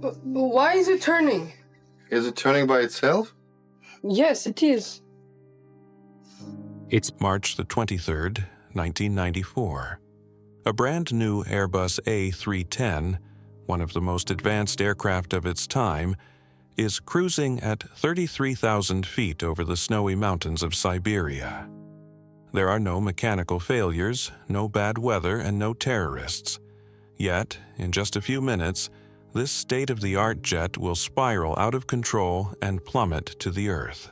But why is it turning? Is it turning by itself? Yes, it is. It's March the 23rd, 1994. A brand new Airbus A310, one of the most advanced aircraft of its time, is cruising at 33,000 feet over the snowy mountains of Siberia. There are no mechanical failures, no bad weather, and no terrorists. Yet, in just a few minutes, this state-of-the-art jet will spiral out of control and plummet to the earth.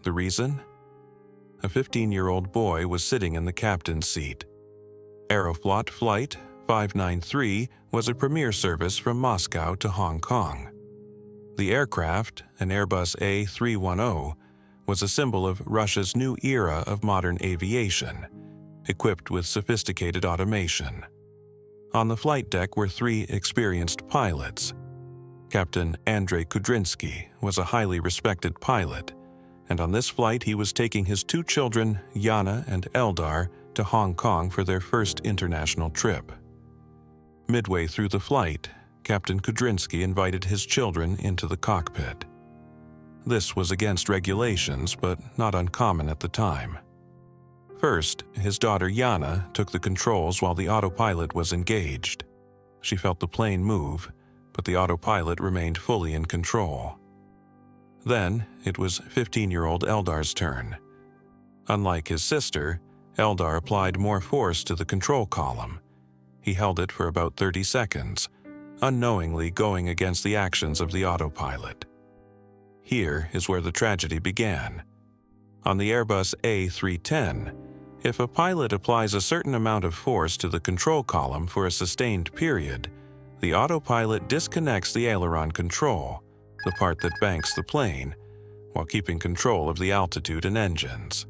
The reason? A 15-year-old boy was sitting in the captain's seat. Aeroflot Flight 593 was a premier service from Moscow to Hong Kong. The aircraft, an Airbus A310, was a symbol of Russia's new era of modern aviation, equipped with sophisticated automation. On the flight deck were 3 experienced pilots. Captain Andrei Kudrinsky was a highly respected pilot, and on this flight he was taking his 2 children, Yana and Eldar, to Hong Kong for their first international trip. Midway through the flight, Captain Kudrinsky invited his children into the cockpit. This was against regulations, but not uncommon at the time. First, his daughter Yana took the controls while the autopilot was engaged. She felt the plane move, but the autopilot remained fully in control. Then, it was 15-year-old Eldar's turn. Unlike his sister, Eldar applied more force to the control column. He held it for about 30 seconds, unknowingly going against the actions of the autopilot. Here is where the tragedy began. On the Airbus A310, if a pilot applies a certain amount of force to the control column for a sustained period, the autopilot disconnects the aileron control, the part that banks the plane, while keeping control of the altitude and engines.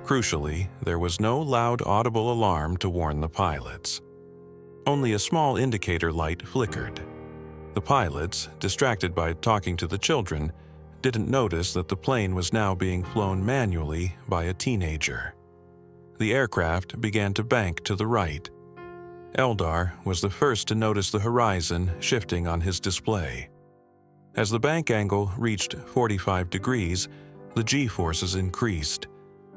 Crucially, there was no loud audible alarm to warn the pilots. Only a small indicator light flickered. The pilots, distracted by talking to the children, didn't notice that the plane was now being flown manually by a teenager. The aircraft began to bank to the right. Eldar was the first to notice the horizon shifting on his display. As the bank angle reached 45 degrees, the G-forces increased,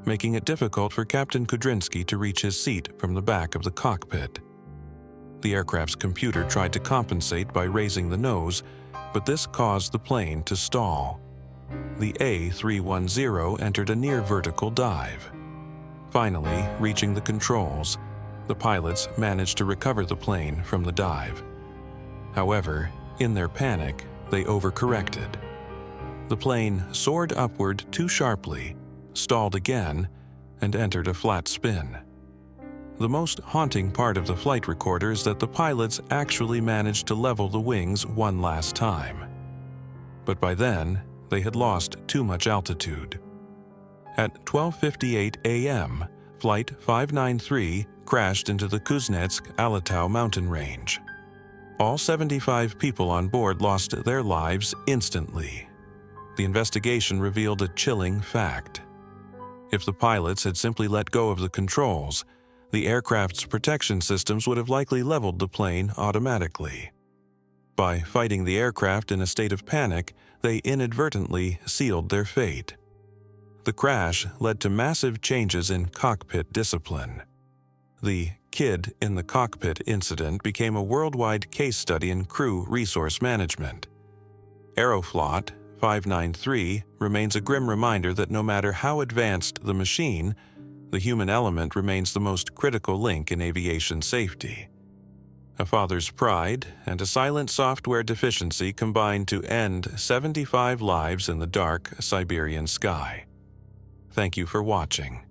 making it difficult for Captain Kudrinsky to reach his seat from the back of the cockpit. The aircraft's computer tried to compensate by raising the nose, but this caused the plane to stall. The A310 entered a near-vertical dive. Finally, reaching the controls, the pilots managed to recover the plane from the dive. However, in their panic, they overcorrected. The plane soared upward too sharply, stalled again, and entered a flat spin. The most haunting part of the flight recorder is that the pilots actually managed to level the wings one last time. But by then, they had lost too much altitude. At 12:58 a.m., Flight 593 crashed into the Kuznetsk-Alatau mountain range. All 75 people on board lost their lives instantly. The investigation revealed a chilling fact. If the pilots had simply let go of the controls, the aircraft's protection systems would have likely leveled the plane automatically. By fighting the aircraft in a state of panic, they inadvertently sealed their fate. The crash led to massive changes in cockpit discipline. The "kid in the cockpit" incident became a worldwide case study in crew resource management. Aeroflot 593 remains a grim reminder that no matter how advanced the machine, the human element remains the most critical link in aviation safety. A father's pride and a silent software deficiency combined to end 75 lives in the dark Siberian sky. Thank you for watching.